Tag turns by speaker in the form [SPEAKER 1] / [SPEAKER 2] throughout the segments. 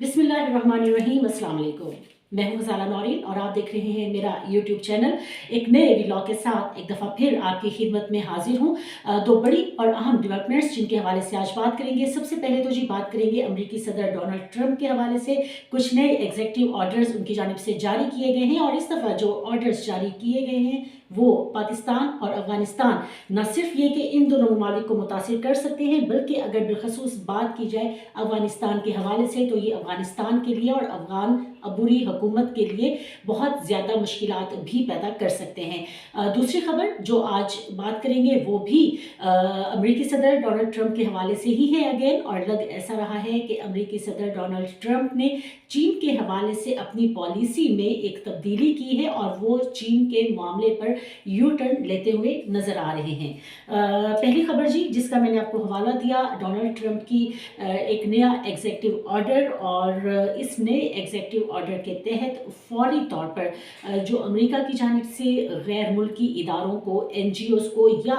[SPEAKER 1] बिस्मिल्लाहिर्रहमानिर्रहीम, अस्सलाम वालेकुम। मैं हूं गजाला नौरीन और आप देख रहे हैं मेरा यूट्यूब चैनल। एक नए व्लॉग के साथ एक दफ़ा फिर आपकी खिदमत में हाजिर हूं। दो बड़ी और अहम डेवलपमेंट्स जिनके हवाले से आज बात करेंगे। सबसे पहले तो जी बात करेंगे अमेरिकी सदर डोनाल्ड ट्रंप के हवाले से। कुछ नए एग्जीक्यूटिव ऑर्डर्स उनकी जानिब से जारी किए गए हैं और इस दफ़ा जो ऑर्डर्स जारी किए गए हैं वो पाकिस्तान और अफगानिस्तान न सिर्फ ये कि इन दोनों ममालिक को मुतासिर कर सकते हैं, बल्कि अगर बिलखसूस बात की जाए अफगानिस्तान के हवाले से तो ये अफगानिस्तान के लिए और अफगान अबूरी हुकूमत के लिए बहुत ज़्यादा मुश्किलात भी पैदा कर सकते हैं। दूसरी खबर जो आज बात करेंगे वो भी अमेरिकी सदर डोनाल्ड ट्रंप के हवाले से ही है अगेन, और लग ऐसा रहा है कि अमेरिकी सदर डोनाल्ड ट्रंप ने चीन के हवाले से अपनी पॉलिसी में एक तब्दीली की है और वो चीन के मामले पर यू टर्न लेते हुए नज़र आ रहे हैं। पहली खबर जी जिसका मैंने आपको हवाला दिया, डोनाल्ड ट्रंप की एक नया एग्जीक्यूटिव ऑर्डर, और इस नए एग्जीक्यूटिव ऑर्डर के तहत फौरी तौर पर जो अमेरिका की जानिब से गैर मुल्की इदारों को, NGOs को या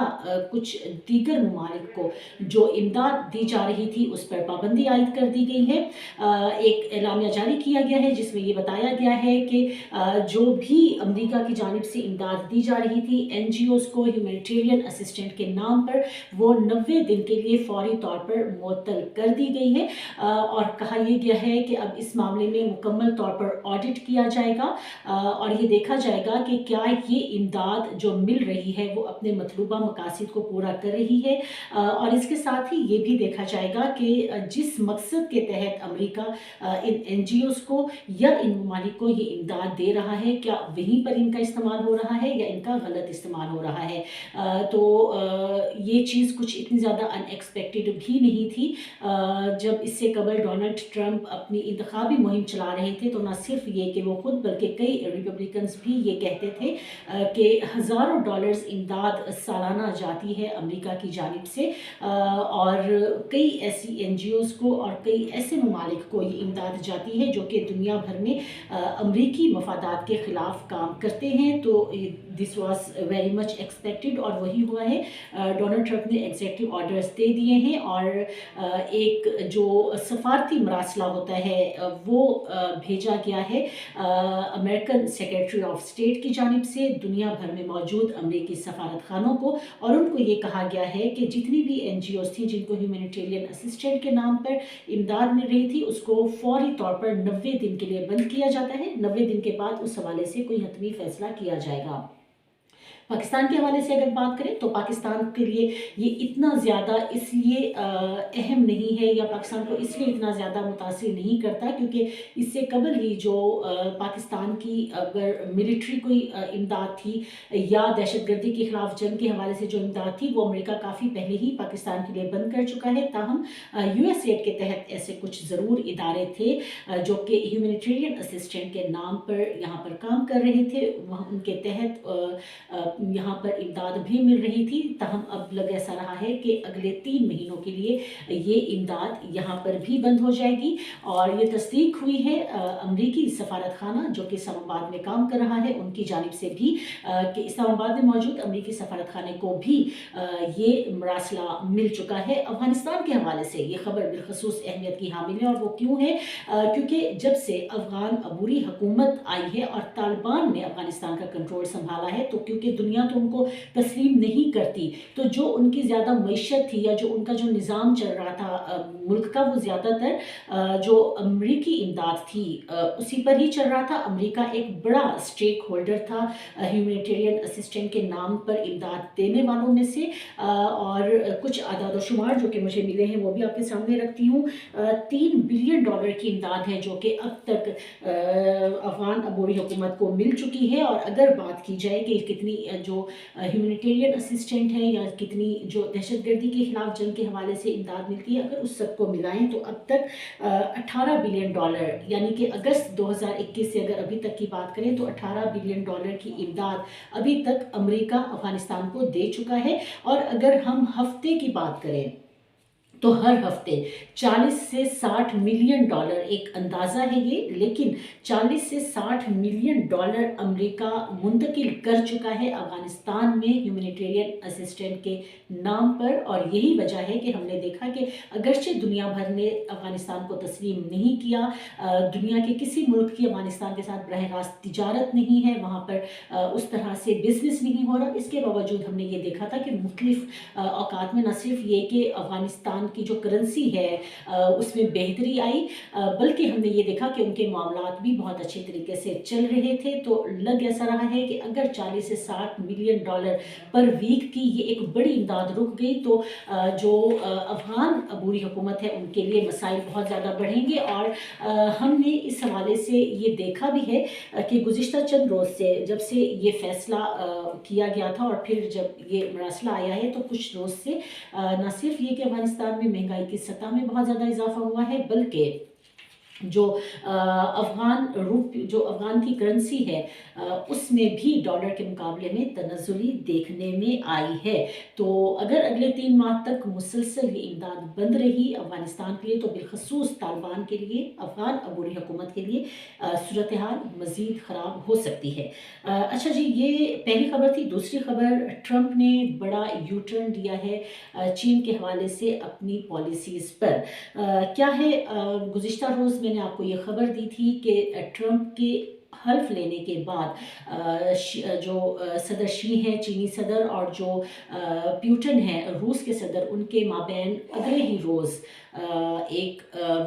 [SPEAKER 1] कुछ दीगर ममालिक को जो इमदाद दी जा रही थी उस पर पाबंदी आयद कर दी गई है। एक एलामिया जारी किया गया है जिसमें ये बताया गया है कि जो भी अमेरिका की जानिब से इमदाद दी जा रही थी NGOs को ह्यूमैनिटेरियन असिस्टेंट के नाम पर, वो 90 दिन के लिए फौरी तौर पर मुअत्तल कर दी गई है। और कहा यह गया है कि अब इस मामले में मुकम्मल तौर पर ऑडिट किया जाएगा और ये देखा जाएगा कि क्या ये इमदाद जो मिल रही है वो अपने मतलूबा मकासद को पूरा कर रही है, और इसके साथ ही ये भी देखा जाएगा कि जिस मकसद के तहत अमेरिका इन NGOs को या इन ममालिक को ये इमदाद दे रहा है, क्या वहीं पर इनका इस्तेमाल हो रहा है या इनका गलत इस्तेमाल हो रहा है। तो ये चीज़ कुछ इतनी ज़्यादा अनएक्सपेक्टेड भी नहीं थी। जब इससे कबल डोनाल्ड ट्रंप अपनी इंतखाबी मुहिम चला रहे थे तो न सिर्फ ये कि वो खुद बल्कि कई रिपब्लिकन्स भी ये कहते थे कि हज़ारों डॉलर्स इमदाद सालाना जाती है अमेरिका की जानिब से, और कई ऐसी NGOs को और कई ऐसे ममालिक को ये इमदाद जाती है जो कि दुनिया भर में अमरीकी मफादात के ख़िलाफ़ काम करते हैं। तो this was very much expected और वही हुआ है। डोनाल्ड ट्रंप ने एग्जीक्यूटिव ऑर्डर्स दे दिए हैं और एक जो सफारती मरासला होता है वो भेजा गया है अमेरिकन सेक्रेटरी ऑफ स्टेट की जानिब से दुनिया भर में मौजूद अमेरिकी सफारत खानों को, और उनको ये कहा गया है कि जितनी भी NGOs थी जिनको ह्यूमैनिटेरियन असिस्टेंट के नाम पर इमदाद मिल रही थी उसको फौरी तौर पर 90 दिन के लिए बंद किया जाता है। 90 दिन के बाद उस हवाले से कोई हतमी फैसला किया जाएगा। पाकिस्तान के हवाले से अगर बात करें तो पाकिस्तान के लिए ये इतना ज़्यादा इसलिए अहम नहीं है या पाकिस्तान को इसलिए इतना ज़्यादा मुतासिर नहीं करता क्योंकि इससे कबल ही जो पाकिस्तान की अगर मिलिट्री कोई इमदाद थी या दहशतगर्दी के ख़िलाफ़ जंग के हवाले से जो इमदाद थी वो अमेरिका काफ़ी पहले ही पाकिस्तान के लिए बंद कर चुका है। ताहम USAID के तहत ऐसे कुछ ज़रूर इदारे थे जो कि ह्यूमैनिटेरियन असिस्टेंट के नाम पर यहाँ पर काम कर रहे थे, वहाँ उनके तहत यहाँ पर इमदाद भी मिल रही थी। ताहम अब लग ऐसा रहा है कि अगले 3 महीनों के लिए ये इमदाद यहाँ पर भी बंद हो जाएगी, और ये तस्दीक हुई है अमरीकी सफारत खाना जो कि इस्लामाबाद में काम कर रहा है उनकी जानिब से भी कि इस्लामाबाद में मौजूद अमरीकी सफारत खाने को भी ये मरासला मिल चुका है। अफगानिस्तान के हवाले से ये खबर बिलखसूस अहमियत की हामिल है, और वो क्यों है क्योंकि जब से अफगान अबूरी हुकूमत आई है और तालिबान ने अफगानिस्तान का कंट्रोल संभाला है, तो क्योंकि दुनिया तो उनको तस्लीम नहीं करती, तो जो उनकी ज़्यादा मईशत थी या जो उनका जो निज़ाम चल रहा था मुल्क का वो ज़्यादातर जो अमरीकी इमदाद थी उसी पर ही चल रहा था। अमेरिका एक बड़ा स्टेक होल्डर था ह्यूमैनिटेरियन असिस्टेंट के नाम पर इमदाद देने वालों में से, और कुछ आदाद शुमार जो कि मुझे मिले हैं वो भी आपके सामने रखती हूँ। $3 बिलियन की इमदाद है जो कि अब तक अफगान अबूरी हुकूमत को मिल चुकी है। और अगर बात की जाए कि कितनी जो ह्यूमैनिटेरियन असिस्टेंट है या कितनी जो दहशतगर्दी के खिलाफ जंग के हवाले से इमदाद मिलती है, अगर उस सब को मिलाएं तो अब तक $18 बिलियन, यानी कि अगस्त 2021 से अगर अभी तक की बात करें तो $18 बिलियन की इमदाद अभी तक अमेरिका अफगानिस्तान को दे चुका है। और अगर हम हफ्ते की बात करें तो हर हफ्ते 40 से 60 मिलियन डॉलर, एक अंदाज़ा है ये, लेकिन 40 से 60 मिलियन डॉलर अमेरिका मुंतकिल कर चुका है अफ़गानिस्तान में ह्यूमैनिटेरियन असिस्टेंट के नाम पर। और यही वजह है कि हमने देखा कि अगरचे दुनिया भर ने अफ़गानिस्तान को तस्लीम नहीं किया, दुनिया के किसी मुल्क की अफ़गानिस्तान के साथ बरह रास्त तिजारत नहीं है, वहाँ पर उस तरह से बिज़नेस नहीं हो रहा। इसके बावजूद हमने ये देखा था कि मुख्तलिफ़ औकात में न सिर्फ ये कि अफ़गानिस्तान की जो करेंसी है उसमें बेहतरी आई, बल्कि हमने ये देखा कि उनके मामलात भी बहुत अच्छे तरीके से चल रहे थे। तो लग ऐसा रहा है कि अगर 40 से 60 मिलियन डॉलर पर वीक की ये एक बड़ी इमदाद रुक गई तो जो अफ़गान अबूरी हुकूमत है उनके लिए मसाइल बहुत ज़्यादा बढ़ेंगे। और हमने इस हवाले से ये देखा भी है कि गुज़िश्ता चंद रोज़ से जब से ये फ़ैसला किया गया था और फिर जब ये मरासला आया है तो कुछ रोज़ से न सिर्फ ये कि अफ़गानिस्तान में महंगाई की सतह में बहुत ज़्यादा इजाफा हुआ है, बल्कि जो अफ़गान की करेंसी है उसमें भी डॉलर के मुकाबले में तनज़्ज़ुली देखने में आई है। तो अगर अगले 3 माह तक मुसलसल ये इमदाद बंद रही अफ़गानिस्तान के लिए तो बिलखसूस तालिबान के लिए, अफ़गान अबूरी हुकूमत के लिए सूरत हाल मज़ीद ख़राब हो सकती है। अच्छा जी, ये पहली खबर थी। दूसरी खबर, ट्रंप ने बड़ा यू टर्न दिया है चीन के हवाले से अपनी पॉलिसीज़ पर। क्या है, गुज़िश्ता रोज़ मैंने आपको ये ख़बर दी थी कि ट्रंप के हल्फ लेने के बाद जो सदर शी हैं चीनी सदर और जो प्यूटन हैं रूस के सदर, उनके माबैन अगले ही रोज़ एक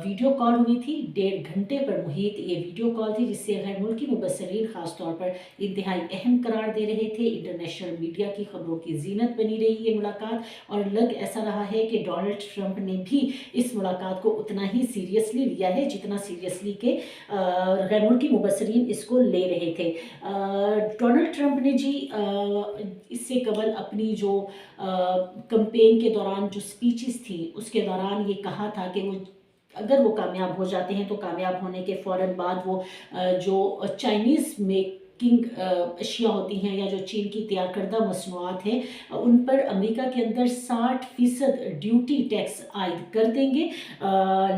[SPEAKER 1] वीडियो कॉल हुई थी। 1.5 घंटे पर मुहित ये वीडियो कॉल थी, जिससे गैर मुल्की मुबसरीन ख़ास तौर पर इंतहाई अहम करार दे रहे थे। इंटरनेशनल मीडिया की खबरों की जीनत बनी रही ये मुलाकात, और लग ऐसा रहा है कि डोनाल्ड ट्रंप ने भी इस मुलाकात को उतना ही सीरियसली लिया है जितना सीरियसली के गैर मुल्की मुबसरीन इसको ले रहे थे। डोनाल्ड ट्रंप ने जी इससे कबल अपनी जो कैंपेन के दौरान जो स्पीचेस थी उसके दौरान ये कहा था कि वो अगर वो कामयाब हो जाते हैं तो कामयाब होने के फ़ौरन बाद वो जो चाइनीज़ मेकिंग अशिया होती हैं या जो चीन की तैयार करदा मसनूआत हैं उन पर अमेरिका के अंदर 60% ड्यूटी टैक्स आयद कर देंगे,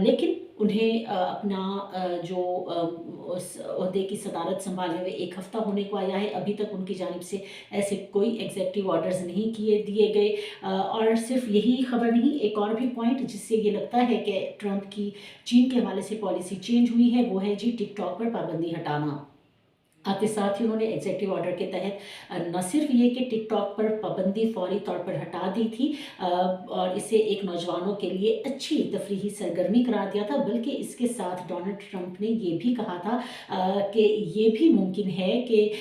[SPEAKER 1] लेकिन उन्हें अपना जो ओहदे की सदारत संभाले हुए 1 हफ़्ता होने को आया है, अभी तक उनकी जानिब से ऐसे कोई एग्जेक्टिव ऑर्डर्स नहीं दिए गए। और सिर्फ यही खबर नहीं, एक और भी पॉइंट जिससे ये लगता है कि ट्रंप की चीन के हवाले से पॉलिसी चेंज हुई है, वो है जी टिकटॉक पर पाबंदी हटाना। आते साथ ही उन्होंने एग्जेक्टिव ऑर्डर के तहत न सिर्फ ये कि टिकटॉक पर पाबंदी फौरी तौर पर हटा दी थी और इसे एक नौजवानों के लिए अच्छी तफरीही सरगर्मी करार दिया था, बल्कि इसके साथ डोनाल्ड ट्रंप ने ये भी कहा था कि ये भी मुमकिन है कि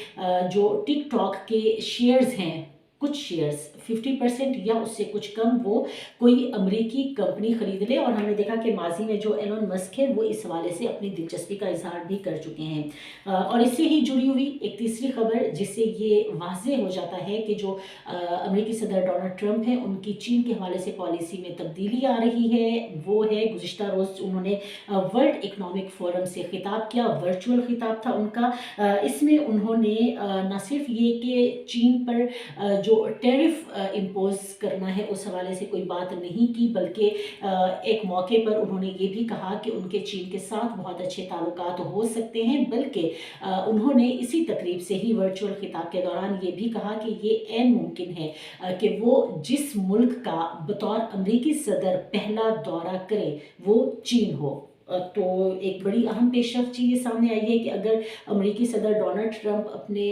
[SPEAKER 1] जो टिकटॉक के शेयर्स हैं, कुछ शेयर्स 50% या उससे कुछ कम वो कोई अमेरिकी कंपनी खरीद ले। और हमने देखा कि माजी में जो एलन मस्क है वो इस हवाले से अपनी दिलचस्पी का इजहार भी कर चुके हैं। और इससे ही जुड़ी हुई एक तीसरी खबर जिससे ये वाज़ेह हो जाता है कि जो अमेरिकी सदर डोनाल्ड ट्रंप हैं उनकी चीन के हवाले से पॉलिसी में तब्दीली आ रही है, वो है गुज़िश्ता रोज़ उन्होंने वर्ल्ड इकनॉमिक फोरम से खिताब किया, वर्चुअल खिताब था उनका। इसमें उन्होंने न सिर्फ ये कि चीन पर जो टैरिफ इम्पोज करना है उस हवाले से कोई बात नहीं की, बल्कि एक मौके पर उन्होंने ये भी कहा कि उनके चीन के साथ बहुत अच्छे ताल्लुकात हो सकते हैं, बल्कि उन्होंने इसी तकरीब से ही वर्चुअल खिताब के दौरान ये भी कहा कि ये ऐन मुमकिन है कि वो जिस मुल्क का बतौर अमरीकी सदर पहला दौरा करे वो चीन हो। तो एक बड़ी अहम पेशरफ्त चीज़ ये सामने आई है कि अगर अमेरिकी सदर डोनाल्ड ट्रंप अपने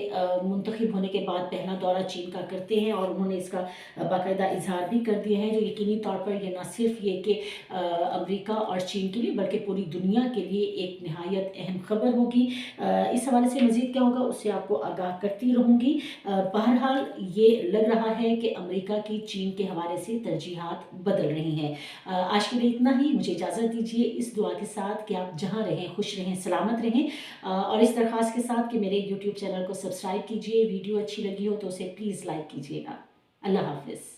[SPEAKER 1] मुंतखब होने के बाद पहला दौरा चीन का करते हैं और उन्होंने इसका बाकायदा इजहार भी कर दिया है, जो यकीनी तौर पर यह न सिर्फ ये कि अमेरिका और चीन के लिए बल्कि पूरी दुनिया के लिए एक नहायत अहम खबर होगी। इस हवाले से मज़ीद क्या होगा उससे आपको आगाह करती रहूँगी। बहरहाल ये लग रहा है कि अमेरिका की चीन के हवाले से तरजीहात बदल रही हैं। आज के लिए इतना ही, मुझे इजाज़त दीजिए इस दुआ के साथ कि आप जहाँ रहें खुश रहें, सलामत रहें, और इस दरख्वास्त के साथ कि मेरे YouTube चैनल को सब्सक्राइब कीजिए। वीडियो अच्छी लगी हो तो उसे प्लीज़ लाइक कीजिएगा। अल्लाह हाफ़िज़।